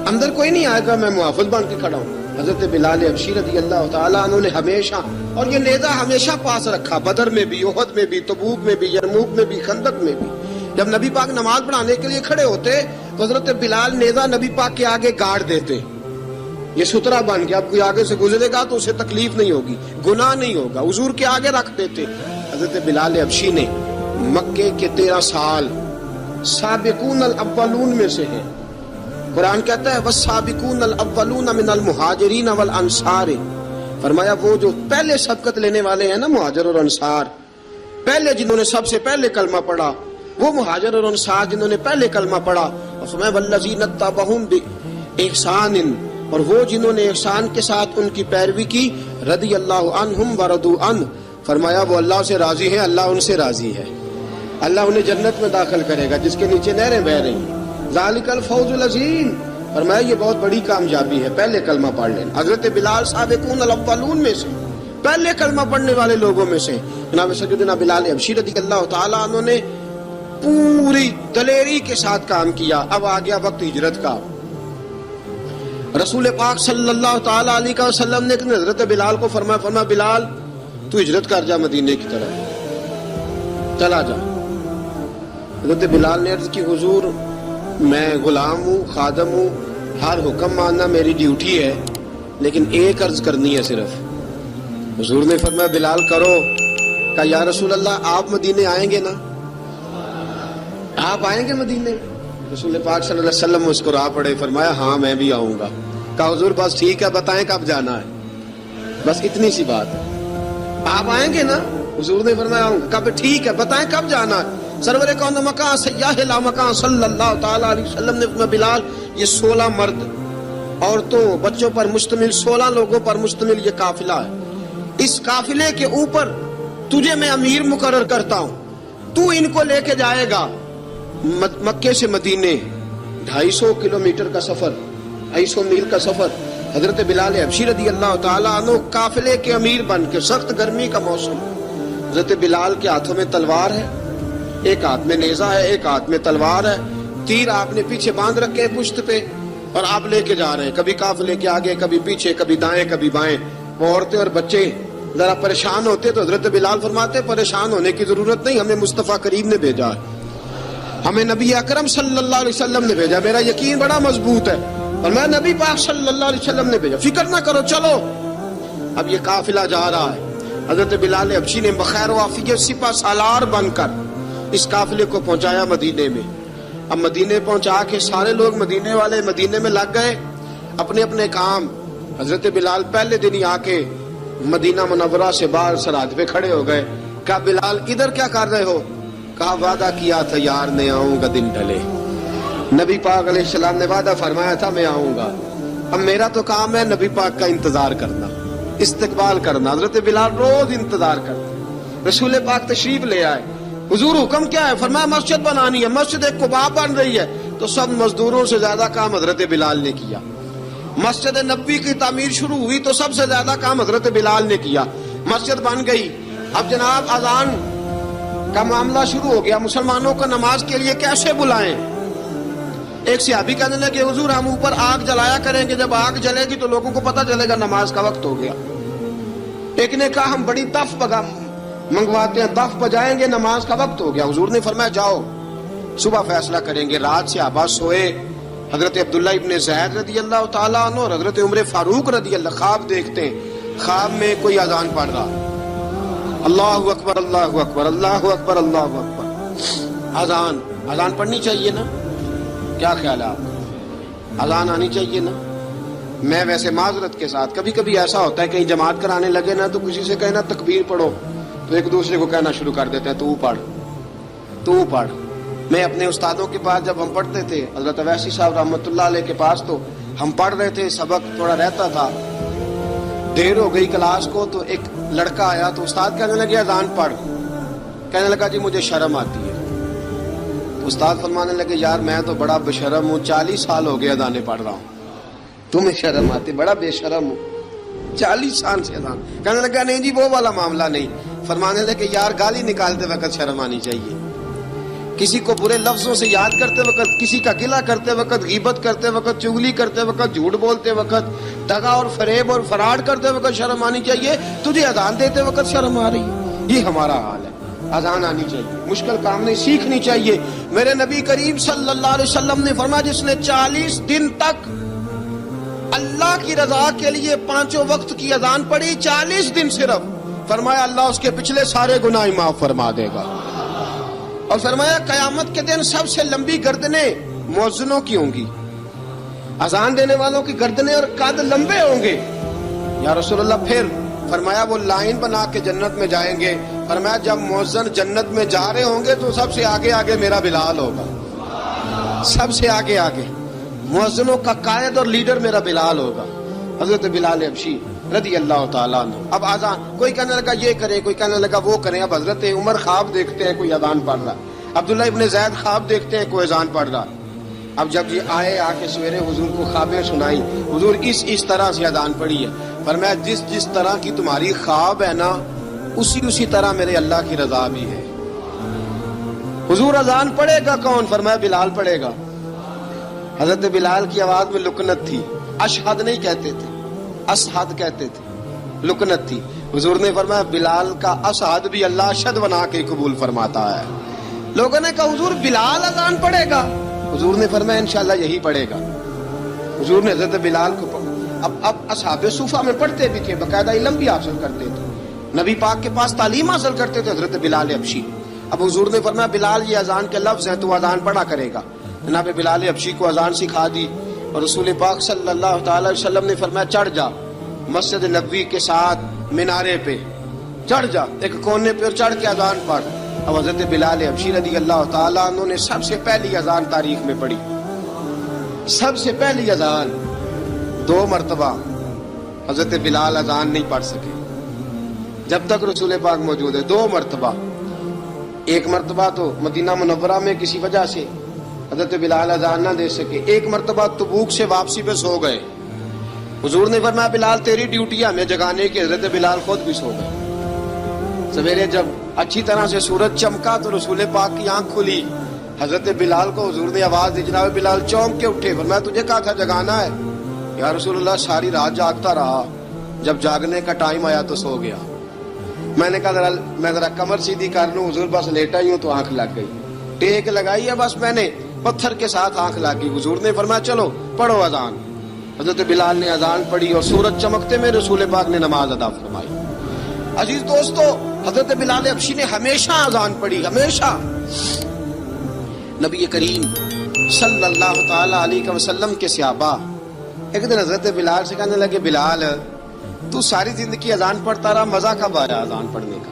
[SPEAKER 1] اندر کوئی نہیں آئے گا، میں محافظ بن کے کھڑا ہوں. حضرت بلال حبشی رضی اللہ تعالیٰ عنہ نے ہمیشہ، اور یہ نیزہ ہمیشہ پاس رکھا، بدر میں بھی، احد میں بھی، تبوک میں بھی، یرموک میں بھی، خندق میں بھی. جب نبی پاک نماز پڑھانے کے لیے کھڑے ہوتے تو حضرت بلال نیزہ نبی پاک کے آگے گاڑ دیتے. یہ سترا بن گیا، اب کوئی آگے سے گزرے گا تو اسے تکلیف نہیں ہوگی، گناہ نہیں ہوگا، حضور کے آگے رکھ دیتے. حضرت بلال حبشی نے مکے کے 13 سال سابقون الاولون میں سے ہیں. قرآن کہتا ہے والسابقون الاولون من المہاجرین والانصار. فرمایا وہ جو پہلے سبقت لینے والے ہیں نا مہاجر اور انصار، پہلے جنہوں نے سب سے پہلے کلمہ پڑھا، وہ مہاجر اور انصار جنہوں نے پہلے کلمہ پڑھا. اور فرمایا والذین اتبعوہم باحسان، اور وہ جنہوں نے احسان کے ساتھ ان کی پیروی کی، رضی اللہ عنہم ورضوا عنہ. فرمایا وہ اللہ سے راضی ہیں، اللہ ان سے راضی ہے، اللہ انہیں جنت میں داخل کرے گا جس کے نیچے نہریں بہ رہی ہیں. ذالک الفوز العظیم. فرمایا یہ بہت بڑی کامیابی ہے پہلے کلمہ پڑھ لینا. حضرت بلال سابقون الاولون میں سے، پہلے کلمہ پڑھنے والے لوگوں میں سے. جناب سیدنا بلال حبشی رضی اللہ تعالیٰ عنہ نے پوری دلیری کے ساتھ کام کیا. اب آ گیا وقت ہجرت کا. رسول پاک صلی اللہ تعالیٰ علیہ وسلم نے حضرت بلال کو فرمایا بلال تو ہجرت کر جا مدینے کی طرف، چلا جا. حضرت بلال نے عرض کی حضور میں غلام ہوں، خادم ہوں، ہر حکم ماننا میری ڈیوٹی ہے، لیکن ایک عرض کرنی ہے صرف. حضور نے فرمایا بلال کرو. کہا یا رسول اللہ آپ مدینے آئیں گے نا، آپ آئیں گے مدینے؟ رسول پاک صلی اللہ علیہ وسلم مسکرا پڑے، فرمایا ہاں میں بھی آؤں گا. کہا حضور بس ٹھیک ہے، بتائیں کب جانا ہے، بس اتنی سی بات ہے. آپ آئیں گے نا؟ حضور نے فرمایا آؤں گا. کہا ٹھیک ہے بتائیں کب جانا ہے. سرور کون مکان سیاح لا مکان صلی اللہ تعالیٰ علیہ وسلم نے فرمایا بلال یہ 16 مرد عورتوں بچوں پر مشتمل، 16 لوگوں پر مشتمل یہ قافلہ ہے. اس قافلے کے اوپر تجھے میں امیر مقرر کرتا ہوں، تو ان کو لے کے جائے گا مکے سے مدینے. 250 کلومیٹر کا سفر، 250 میل کا سفر. حضرت بلال حبشی رضی اللہ تعالیٰ عنہ قافلے کے امیر بن کے، سخت گرمی کا موسم. حضرت بلال کے ہاتھوں میں تلوار ہے، ایک ہاتھ میں نیزہ ہے، ایک ہاتھ میں تلوار ہے. تیر آپ نے پیچھے باندھ رکھے ہیں پشت پہ، اور آپ لے کے جا رہے ہیں، کبھی قافلے کے آگے، کبھی پیچھے، کبھی دائیں کبھی بائیں. وہ عورتیں اور بچے ذرا پریشان ہوتے تو حضرت بلال فرماتے پریشان ہونے کی ضرورت نہیں، ہمیں مصطفیٰ کریم نے بھیجا ہے، ہمیں نبی اکرم صلی اللہ علیہ وسلم نے بھیجا. میرا یقین بڑا مضبوط ہے اور میں نبی پاک صلی اللہ علیہ وسلم نے بھیجا، فکر نہ کرو چلو. اب یہ قافلہ جا رہا ہے. حضرت بلال حبشی نے بخیر و عافیت سپہ سالار بن کر اس قافلے کو پہنچایا مدینے میں. اب مدینے پہنچا کے سارے لوگ مدینے والے مدینے میں لگ گئے اپنے اپنے کام. حضرت بلال پہلے دن ہی آ کے مدینہ منورہ سے باہر سرحد پہ کھڑے ہو گئے. کہا بلال ادھر کیا کر رہے ہو؟ کہا وعدہ کیا تھا یار نے آؤں گا دن ڈھلے. نبی پاک علیہ السلام نے وعدہ فرمایا تھا میں آؤں گا. اب میرا تو کام ہے نبی پاک کا انتظار کرنا، استقبال کرنا. حضرت بلال روز انتظار کرتے. رسول پاک تشریف لے آئے. حضور حکم کیا ہے؟ فرمایا مسجد بنانی ہے. مسجد قباء بن رہی ہے تو سب مزدوروں سے زیادہ کام حضرت بلال نے کیا. مسجد نبوی کی تعمیر شروع ہوئی تو سب سے زیادہ کام حضرت بلال نے کیا. مسجد بن گئی. اب جناب اذان کا معاملہ شروع ہو گیا. مسلمانوں کو نماز کے لیے کیسے بلائیں؟ ایک صحابی کہنے لگے حضور ہم اوپر آگ جلایا کریں گے، جب آگ جلے گی تو لوگوں کو پتہ چلے گا نماز کا وقت ہو گیا. ایک نے کہا ہم بڑی دف منگواتے ہیں، دف بجائیں گے، نماز کا وقت ہو گیا. حضور نے فرمایا جاؤ صبح فیصلہ کریں گے. رات سے صحابہ سوئے. حضرت عبداللہ ابن زید رضی اللہ تعالیٰ عنہ اور حضرت عمر فاروق رضی اللہ خواب دیکھتے ہیں. خواب میں کوئی اذان پڑھ رہا، اللہ اکبر اللہ اکبر اللہ اکبر اللہ اکبر. اذان پڑھنی چاہیے نا؟ کیا خیال ہے آپ؟ اذان آنی چاہیے نا؟ میں ویسے معذرت کے ساتھ کبھی کبھی ایسا ہوتا ہے کہیں جماعت کرانے لگے نا تو کسی سے کہنا تکبیر پڑھو، تو ایک دوسرے کو کہنا شروع کر دیتے ہیں تو پڑھ تو پڑھ. میں اپنے استادوں کے پاس جب ہم پڑھتے تھے حضرت اویسی صاحب رحمۃ اللہ علیہ کے پاس، تو ہم پڑھ رہے تھے، سبق تھوڑا رہتا تھا، دیر ہو گئی کلاس کو، تو ایک لڑکا آیا تو استاد کہنے لگے اذان پڑھ. کہنے لگا جی مجھے شرم آتی ہے. استاد فرمانے لگے یار میں تو بڑا بے شرم ہوں، 40 سال ہو گئے اذانیں پڑھ رہا ہوں، تمہیں شرم آتی؟ بڑا بے شرم ہوں، 40 سال سے اذان. کہنے لگا نہیں جی وہ والا معاملہ نہیں. فرمانے لگے یار گالی نکالتے وقت شرم آنی چاہیے، کسی کو برے لفظوں سے یاد کرتے وقت، کسی کا گلہ کرتے وقت، غیبت کرتے وقت، چغلی کرتے وقت، جھوٹ بولتے وقت، دغا اور فریب اور فراڈ کرتے وقت شرم آنی چاہیے. تجھے اذان دیتے وقت شرم آ رہی ہے؟ یہ ہمارا حال ہے. اذان آنی چاہیے، مشکل کام نہیں، سیکھنی چاہیے. میرے نبی کریم صلی اللہ علیہ وسلم نے فرمایا جس نے 40 دن تک اللہ کی رضا کے لیے 5 وقت کی اذان پڑھی، 40 دن صرف، فرمایا اللہ اس کے پچھلے سارے گناہ معاف فرما دے گا. اور فرمایا قیامت کے دن سب سے لمبی گردنیں مؤذنوں کی ہوں گی، اذان دینے والوں کی گردنیں اور قد لمبے ہوں گے. یا رسول اللہ پھر؟ فرمایا وہ لائن بنا کے جنت میں جائیں گے. فرمایا جب مؤذن جنت میں جا رہے ہوں گے تو سب سے آگے آگے میرا بلال ہوگا، سب سے آگے آگے مؤذنوں کا قائد اور لیڈر میرا بلال ہوگا، حضرت بلال حبشی رضی اللہ تعالیٰ عنہ. اب اذان کوئی کہنے لگا یہ کریں، کوئی کہنے لگا وہ کریں. اب حضرت عمر خواب دیکھتے ہیں کوئی اذان پڑھ رہا، عبداللہ ابن زید خواب دیکھتے ہیں کوئی اذان پڑھ رہا. اب جب یہ آئے آ کے سویرے حضور کو خوابیں سنائی، حضور اس طرح سے اذان پڑھی ہے. فرمایا جس طرح کی تمہاری خواب ہے نا اسی طرح میرے اللہ کی رضا بھی ہے. حضور اذان پڑھے گا کون؟ فرمایا بلال پڑھے گا. حضرت بلال کی آواز میں لکنت تھی، اشہد نہیں کہتے تھے، اسحد کہتے تھے، لکنت تھی. حضور نے فرمایا بلال کا اسحد بھی اللہ اشہد بنا کے قبول فرماتا ہے. لوگوں نے کہا حضور بلال اذان پڑھے گا؟ حضور نے فرمایا انشاءاللہ یہی پڑھے گا. حضور نے حضرت بلال کو اب اصحاب صوفہ میں پڑھتے بھی تھے، باقاعدہ علم بھی حاصل کرتے تھے، نبی پاک کے پاس تعلیم حاصل کرتے تھے حضرت بلال حبشی. اب حضور نے فرمایا بلال یہ اذان کے لفظ ہیں تو اذان پڑھا کرے گا. جناب بلال حبشی کو اذان سکھا دی اور رسول پاک صلی اللہ تعالی وسلم نے فرمایا چڑھ جا مسجد نبوی کے ساتھ مینارے پہ، چڑھ جا ایک کونے پہ اور چڑھ کے اذان پڑھ. اب حضرت بلال حبشی رضی اللہ تعالیٰ عنہ نے سب سے پہلی اذان تاریخ میں پڑھی، سب سے پہلی اذان. 2 مرتبہ حضرت بلال اذان نہیں پڑھ سکے جب تک رسول پاک موجود ہے. 2 مرتبہ، ایک مرتبہ تو مدینہ منورہ میں کسی وجہ سے حضرت بلال اذان نہ دے سکے، ایک مرتبہ تبوک سے واپسی پہ سو گئے. حضور نے فرمایا بلال تیری ڈیوٹی ہے ہمیں جگانے کی. حضرت بلال خود بھی سو گئے. سویرے جب اچھی طرح سے سورج چمکا تو رسول پاک کی آنکھ کھلی. حضرت بلال کو حضور نے آواز دی، جناب بلال چونک کے اٹھے. فرمایا تجھے کہا تھا جگانا ہے. یا رسول اللہ ساری رات جاگتا رہا، جب جاگنے کا ٹائم آیا تو سو گیا. میں نے کہا میں ذرا کمر سیدھی کر لوں. حضور بس لیٹا ہی ہوں تو آنکھ لگ گئی، ٹیک لگائی ہے بس میں نے، پتھر کے ساتھ آنکھ لگ گئی. حضور نے فرمایا چلو پڑھو اذان. حضرت بلال نے اذان پڑھی اور سورج چمکتے میں رسول پاک نے نماز ادا فرمائی. عزیز دوستو حضرت بلال حبشی نے ہمیشہ اذان پڑھی، ہمیشہ. نبی کریم صلی اللہ تعالی علیہ وسلم کے صحابہ ایک دن حضرت بلال سے کہنے لگے بلال تو ساری زندگی اذان پڑھتا رہا، مزہ کب آیا اذان پڑھنے کا؟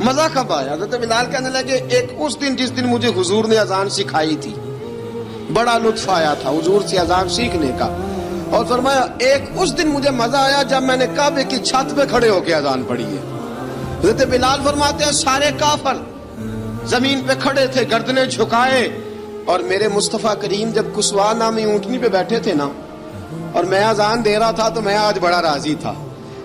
[SPEAKER 1] مزہ کب آیا؟ حضرت بلال کہنے لگے ایک اس دن جس دن مجھے حضور نے اذان سکھائی تھی بڑا لطف آیا تھا حضور سے اذان سیکھنے کا. اور فرمایا ایک اس دن مجھے مزہ آیا جب میں نے کعبے کی چھت پہ کھڑے ہو کے اذان پڑھی ہے. حضرت بلال فرماتے ہیں سارے کافر زمین پہ کھڑے تھے گردنیں جھکائے، اور میرے مصطفیٰ کریم جب کسوا نامی اونٹنی پہ بیٹھے تھے نا اور میں اذان دے رہا تھا تو میں آج بڑا راضی تھا.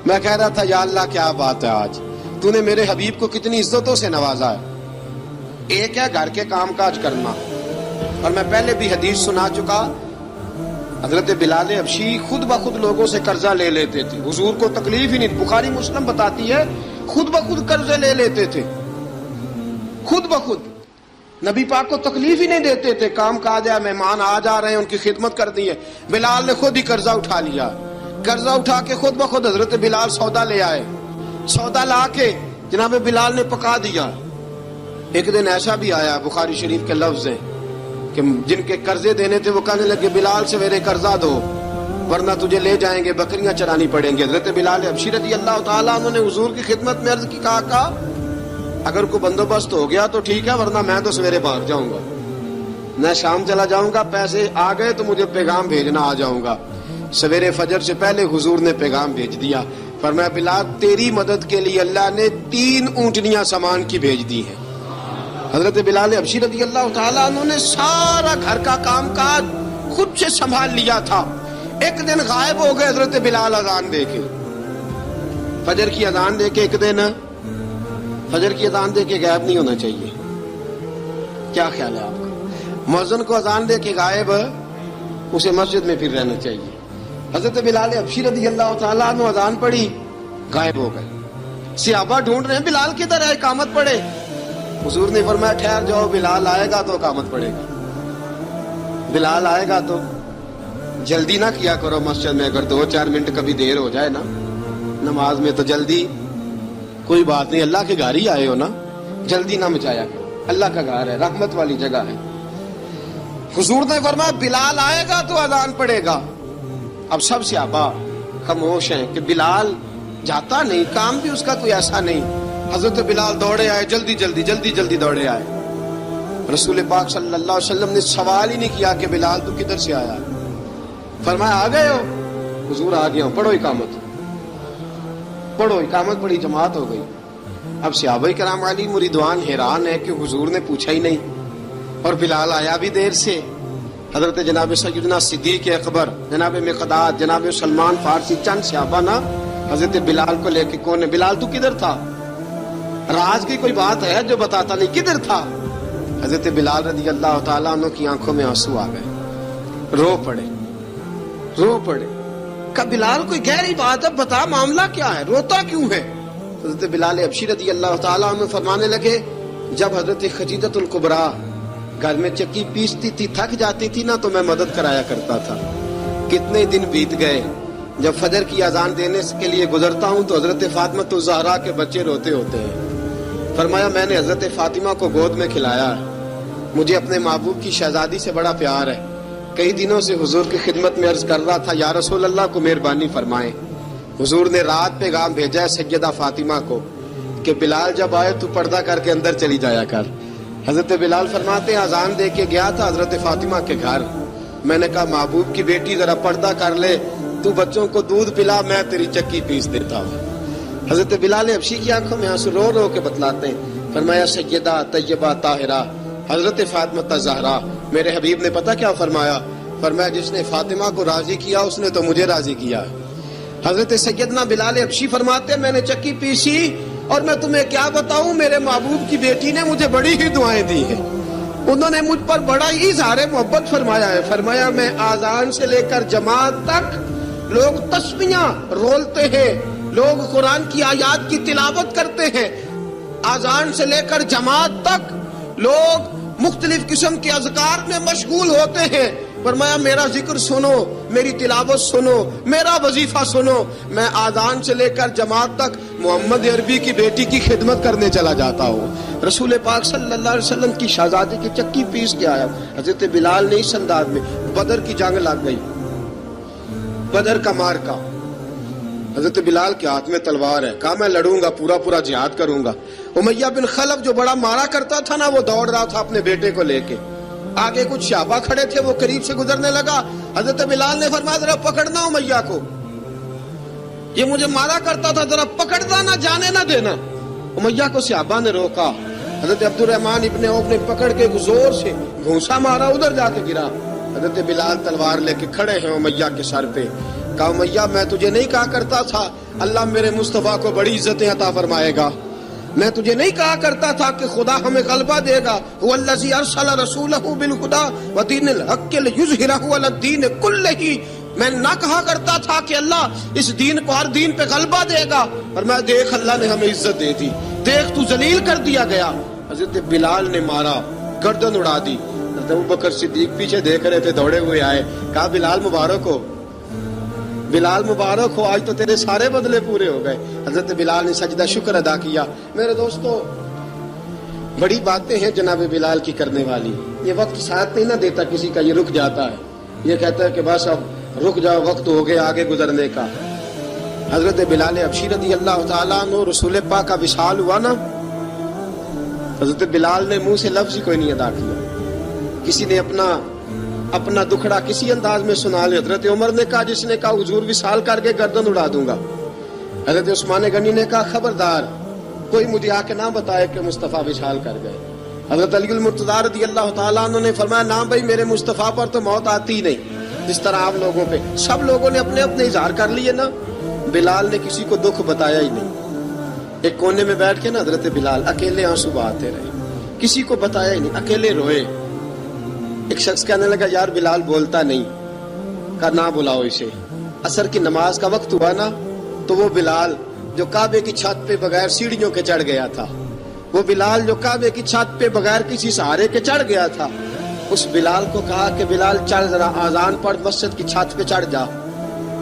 [SPEAKER 1] میں کہہ رہا تھا یا اللہ کیا بات ہے، آج تو نے میرے حبیب کو کتنی عزتوں سے نوازا ہے. ایک ہے گھر کے کام کاج کرنا، اور میں پہلے بھی حدیث سنا چکا، حضرت بلال حبشی خود بخود لوگوں سے قرضہ لے لیتے تھے، حضور کو تکلیف ہی نہیں. بخاری مسلم بتاتی ہے خود بخود قرضے لے لیتے تھے، خود بخود نبی پاک کو تکلیف ہی نہیں دیتے تھے. کام کاج ہے، مہمان آ جا رہے ہیں ان کی خدمت کر دی ہے. بلال نے خود ہی قرضہ اٹھا لیا، قرضہ اٹھا کے خود بخود حضرت بلال سودا لے آئے، سودا لا کے جناب بلال نے پکا دیا. ایک دن ایسا بھی آیا بخاری شریف کے لفظ ہیں کہ جن کے قرضے دینے تھے وہ کہنے لگے بلال سے میرے قرضہ دو. ورنہ تجھے لے جائیں گے، بکریاں چرانی پڑیں گی۔ حضرت بلال حبشی رضی اللہ تعالیٰ عنہ نے حضور کی خدمت میں عرض کی، کہا اگر کوئی بندوبست ہو گیا تو ٹھیک ہے، ورنہ میں تو سویرے بھاگ جاؤں گا، میں شام چلا جاؤں گا، پیسے آ گئے تو مجھے پیغام بھیجنا، آ جاؤں گا۔ سویرے فجر سے پہلے حضور نے پیغام بھیج دیا، فرمایا بلال تیری مدد کے لیے اللہ نے 3 اونٹنیاں سامان کی بھیج دی ہیں۔ حضرت بلال حبشی رضی اللہ تعالیٰ عنہ نے سارا گھر کا کام کاج خود سے سنبھال لیا تھا۔ ایک دن غائب ہو گئے حضرت بلال اذان دے کے، فجر کی اذان دے کے، ایک دن فجر کی اذان دے کے غائب نہیں ہونا چاہیے، کیا خیال ہے آپ کا؟ مؤذن کو اذان دے کے غائب، اسے مسجد میں پھر رہنا چاہیے۔ حضرت بلال حبشی رضی اللہ تعالیٰ عنہ اذان پڑھی، غائب ہو گئے، صحابہ ڈھونڈ رہے ہیں بلال کدھر ہے، اقامت پڑھے۔ حضور نے فرمایا ٹھہر جاؤ، بلال آئے گا تو اقامت پڑھے گا، بلال آئے گا تو جلدی نہ کیا کرو مسجد میں، اگر 2-4 منٹ کبھی دیر ہو جائے نا نماز میں تو جلدی کوئی بات نہیں، اللہ کے گھر ہی آئے ہو نا، جلدی نہ مچایا کرو، اللہ کا گھر ہے، رحمت والی جگہ ہے۔ حضور نے فرمایا بلال آئے گا تو اذان پڑے گا۔ اب سب صحابہ خاموش ہیں کہ بلال جاتا نہیں، کام بھی اس کا کوئی ایسا نہیں۔ حضرت بلال دوڑے آئے، جلدی دوڑے آئے۔ رسول پاک صلی اللہ علیہ وسلم نے سوال ہی نہیں کیا کہ بلال تو کدھر سے آیا، فرمایا آ گئے ہو؟ حضور آ گیا ہوں، پڑھو اقامت، پڑھو اقامت، بڑی جماعت ہو گئی۔ اب صحابہ کرام علیہم رضوان حیران ہے کہ حضور نے پوچھا ہی نہیں اور بلال آیا بھی دیر سے۔ حضرت جناب سیدنا صدیق اکبر، جناب مقداد، جناب سلمان فارسی، چند صحابہ نا حضرت بلال کو لے کے، کون ہے بلال تو کدھر تھا؟ راز کی کوئی بات ہے جو بتاتا نہیں، کدھر تھا؟ حضرت بلال رضی اللہ تعالیٰ عنہ کی آنکھوں میں آنسو آ گئے، رو پڑے۔ کہ بلال کوئی گہری بات ہے، بتا معاملہ کیا ہے، روتا کیوں ہے؟ حضرت بلال حبشی رضی اللہ تعالیٰ عنہ فرمانے لگے، جب حضرت خدیجہ الکبریٰ گھر میں چکی پیستی تھی، تھک جاتی تھی نا تو میں مدد کرایا کرتا تھا۔ کتنے دن بیت گئے، جب فجر کی اذان دینے کے لیے گزرتا ہوں تو حضرت فاطمہ الزہرا کے بچے روتے ہوتے ہیں۔ فرمایا میں نے حضرت فاطمہ کو گود میں کھلایا ہے، مجھے اپنے محبوب کی شہزادی سے بڑا پیار ہے۔ کئی دنوں سے حضور کی خدمت میں عرض کر رہا تھا یا رسول اللہ کو مہربانی فرمائیں۔ حضور نے رات پیغام بھیجا ہے سیدہ فاطمہ کو کہ بلال جب آئے تو پردہ کر کے اندر چلی جایا کر۔ حضرت بلال فرماتے ہیں اذان دے کے گیا تھا حضرت فاطمہ کے گھر، میں نے کہا محبوب کی بیٹی ذرا پردہ کر لے، تو بچوں کو دودھ پلا، میں تیری چکی پیس دیتا ہوں۔ حضرت بلال حبشی کی آنکھوں میں آنسو رو رو کے بتلاتے ہیں، فرمایا سیدہ طیبہ طاہرہ حضرت فاطمہ الزہرا، میرے حبیب نے پتہ کیا فرمایا؟ فرمایا جس نے فاطمہ کو راضی کیا اس نے تو مجھے راضی کیا۔ حضرت سیدنا بلال حبشی فرماتے ہیں میں نے چکی پیسی اور میں تمہیں کیا بتاؤں، میرے محبوب کی بیٹی نے مجھے بڑی ہی دعائیں دی ہیں، انہوں نے مجھ پر بڑا ہی اظہار محبت فرمایا ہے۔ فرمایا میں آذان سے لے کر جماعت تک لوگ تسبیحاں رولتے ہیں، لوگ قرآن کی آیات کی تلاوت کرتے ہیں، آذان سے لے کر جماعت تک لوگ مختلف قسم کے اذکار میں مشغول ہوتے ہیں۔ فرمایا میرا ذکر سنو، میری تلاوت سنو، میرا وظیفہ سنو، میں آذان سے لے کر جماعت تک محمد عربی کی بیٹی کی خدمت کرنے چلا جاتا ہوں۔ رسول پاک صلی اللہ علیہ وسلم کی شہزادی کی چکی پیس کے آیا۔ حضرت بلال نے اس انداز میں، بدر کی جنگ لگ گئی، بدر کا مارکا، حضرت بلال کے ہاتھ میں تلوار ہے، کہا میں لڑوں گا، پورا جہاد کروں گا۔ امیہ بن خلف جو بڑا مارا کرتا تھا نا، وہ دوڑ رہا تھا اپنے بیٹے کو لے کے، آگے کچھ صحابہ کھڑے تھے، وہ قریب سے گزرنے لگا، حضرت بلال نے فرمایا ذرا پکڑنا امیہ کو، یہ مجھے مارا کرتا تھا، ذرا پکڑنا، نہ جانے نہ دینا۔ امیہ کو صحابہ نے روکا، حضرت عبد الرحمن ابن عوف نے پکڑ کے زور سے گھونسا مارا، ادھر جا کے گرا۔ حضرت بلال تلوار لے کے کھڑے ہیں امیہ کے سر پہ، کہا امیہ میں تجھے نہیں کہا کرتا تھا اللہ میرے مصطفیٰ کو بڑی عزتیں عطا فرمائے گا، میں تجھے نہیں کہا کرتا تھا کہ خدا ہمیں غلبہ دے گا، هو الذی ارسل رسولہ بالہدی ودین الحق لیظہرہ علی الدین کلہ، میں نہ کہا کرتا تھا کہ اللہ اس دین کو ہر دین پہ غلبہ دے گا، اور میں دیکھ اللہ نے ہمیں عزت دے دی، دیکھ تو ذلیل کر دیا گیا۔ حضرت بلال نے مارا، گردن اڑا دی۔ حضرت ابوبکر صدیق پیچھے دیکھ رہے تھے، دوڑے ہوئے آئے، کہا بلال مبارک ہو، بلال مبارک ہو، آج تو تیرے سارے بدلے پورے ہو گئے۔ حضرت بلال نے سجدہ شکر ادا کیا۔ میرے دوستو بڑی باتیں ہیں جناب بلال کی کرنے والی، یہ وقت ساتھ نہیں نہ دیتا کسی کا، یہ رک جاتا ہے، یہ کہتا ہے کہ بس اب رک جاؤ وقت ہو گیا آگے گزرنے کا. حضرت بلال حبشی رضی اللہ تعالیٰ عنہ رسول پاک کا وصال ہوا نا، حضرت بلال نے منہ سے لفظ ہی کوئی نہیں ادا کیا. کسی نے اپنا دکھڑا کسی انداز میں سنا لیا. حضرت عمر نے کہا، جس نے کہا حضور وصال کر کے گردن اڑا دوں گا. حضرت عثمان غنی نے کہا خبردار کوئی مجھے آ کے نہ بتائے کہ مصطفیٰ وصال کر گئے. حضرت علی المرتضیٰ رضی اللہ تعالیٰ عنہ نے فرمایا نہ بھائی میرے مصطفیٰ پر تو موت آتی ہی نہیں جس طرح آپ لوگوں پہ. سب لوگوں نے اپنے اپنے اظہار کر لیے نا، بلال نے کسی کو دکھ بتایا ہی نہیں. ایک کونے میں بیٹھ کے نا حضرت بلال اکیلے آنسو بہاتے رہے، کسی کو بتایا ہی نہیں، اکیلے روئے. ایک شخص کہنے لگا یار بلال بولتا نہیں. کہا نہ بلاؤ اسے. عصر کی نماز کا وقت ہوا نا تو وہ بلال جو کعبے کی چھت پہ بغیر سیڑھیوں کے چڑھ گیا تھا، وہ بلال جو کعبے کی چھت پہ بغیر کسی سہارے کے چڑھ گیا تھا، اس بلال کو کہا کہ بلال چڑھ ذرا اذان پڑھ مسجد کی چھت پہ چڑھ جا.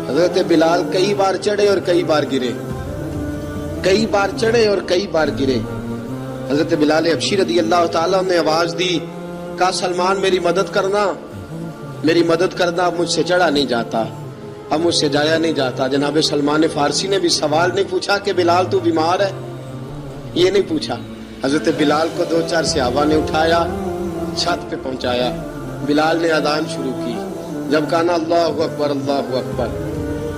[SPEAKER 1] حضرت بلال کئی بار چڑھے اور کئی بار گرے، کئی بار چڑھے اور کئی بار گرے. حضرت بلال حبشی رضی اللہ تعالیٰ نے آواز دی، کہا سلمان میری مدد کرنا، میری مدد کرنا. اب مجھ سے چڑھا نہیں جاتا، اب مجھ سے جایا نہیں جاتا. جناب سلمان فارسی نے بھی سوال نہیں پوچھا کہ بلال تو بیمار ہے، یہ نہیں پوچھا. حضرت بلال کو 2-4 صحابہ نے اٹھایا، چھت پہ پہنچایا. بلال نے اذان شروع کی. جب کہا نا اللہ اکبر اللہ اکبر،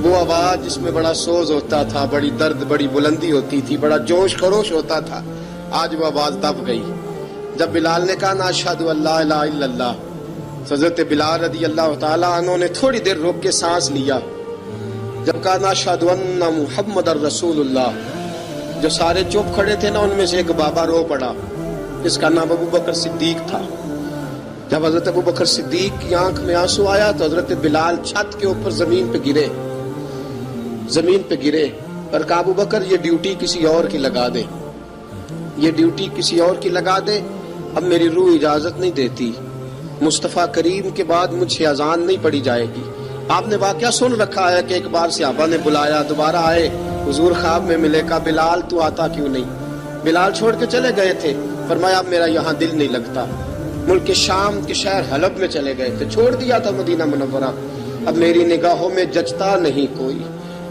[SPEAKER 1] وہ آواز جس میں بڑا سوز ہوتا تھا، بڑی درد، بڑی بلندی ہوتی تھی، بڑا جوش خروش ہوتا تھا، آج وہ آواز دب گئی. جب بلال نے کہا نا اشہد ان لا الہ الا اللہ، حضرت بلال رضی اللہ تعالیٰ عنہ نے تھوڑی دیر روک کے سانس لیا. جب کہا نا اشہد ان محمد الرسول اللہ، جو سارے چپ کھڑے تھے نا ان میں سے ایک بابا رو پڑا جس کا نام ابو بکر صدیق تھا. جب حضرت ابو بکر صدیق کی آنکھ میں آنسو آیا تو حضرت بلال چھت کے اوپر زمین پہ گرے، زمین پہ گرے اور کہا ابو بکر یہ ڈیوٹی کسی اور کی لگا دے، یہ ڈیوٹی کسی اور کی لگا دے. اب میری روح اجازت نہیں دیتی، مصطفیٰ کریم کے بعد مجھ سے اذان نہیں پڑھی جائے گی. آپ نے واقعہ سن رکھا ہے کہ ایک بار صحابہ نے بلایا، دوبارہ آئے، حضور خواب میں ملے. کہا بلال تو آتا کیوں نہیں؟ بلال چھوڑ کے چلے گئے تھے. فرمایا اب میرا یہاں دل نہیں لگتا. ملک شام کے شہر حلب میں چلے گئے تھے، چھوڑ دیا تھا مدینہ منورہ. اب میری نگاہوں میں جچتا نہیں کوئی،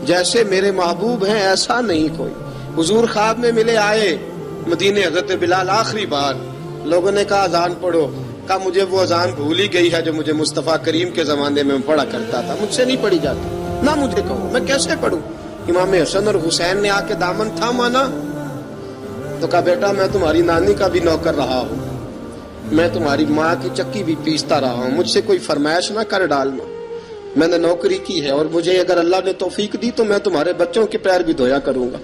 [SPEAKER 1] جیسے میرے محبوب ہیں ایسا نہیں کوئی. حضور خواب میں ملے، آئے مدینے. حضرت بلال آخری بار، لوگوں نے کہا اذان پڑھو. کہا مجھے وہ اذان بھول ہی گئی ہے جو مجھے مصطفیٰ کریم کے زمانے میں پڑھا کرتا تھا، مجھ سے نہیں پڑھی جاتی. نہ مجھے کہو، میں کیسے پڑھوں؟ امام حسن اور حسین نے آ کے دامن تھاما نا تو کہا بیٹا میں تمہاری نانی کا بھی نوکر رہا ہوں، میں تمہاری ماں کی چکی بھی پیستا رہا ہوں، مجھ سے کوئی فرمائش نہ کر ڈالنا. میں نے نوکری کی ہے اور مجھے اگر اللہ نے توفیق دی تو میں تمہارے بچوں کے پیر بھی دھویا کروں گا.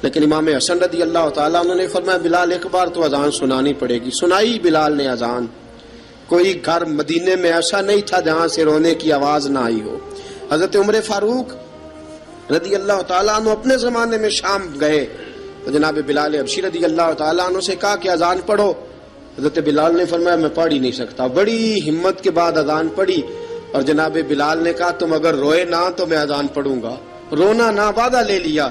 [SPEAKER 1] لیکن امام حسن رضی اللہ تعالیٰ عنہ نے فرمایا بلال ایک بار تو اذان سنانی پڑے گی. سنائی بلال نے اذان. کوئی گھر مدینے میں ایسا نہیں تھا جہاں سے رونے کی آواز نہ آئی ہو. حضرت عمر فاروق رضی اللہ تعالیٰ عنہ اپنے زمانے میں شام گئے تو جناب بلال حبشی رضی اللہ تعالیٰ عنہ سے کہا کہ اذان پڑھو. حضرت بلال نے فرمایا میں پڑھ ہی نہیں سکتا. بڑی ہمت کے بعد اذان پڑھی اور جناب بلال نے کہا تم اگر روئے نہ تو میں اذان پڑھوں گا. رونا نہ، وعدہ لے لیا.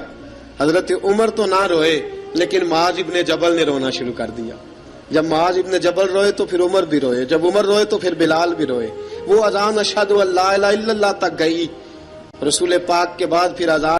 [SPEAKER 1] حضرت عمر تو نہ روئے لیکن معاذ ابن جبل نے رونا شروع کر دیا. جب معاذ ابن جبل روئے تو پھر عمر بھی روئے، جب عمر روئے تو پھر بلال بھی روئے. وہ اذان اشہد ان لا الہ الا اللہ تک گئی. رسول پاک کے بعد پھر اذان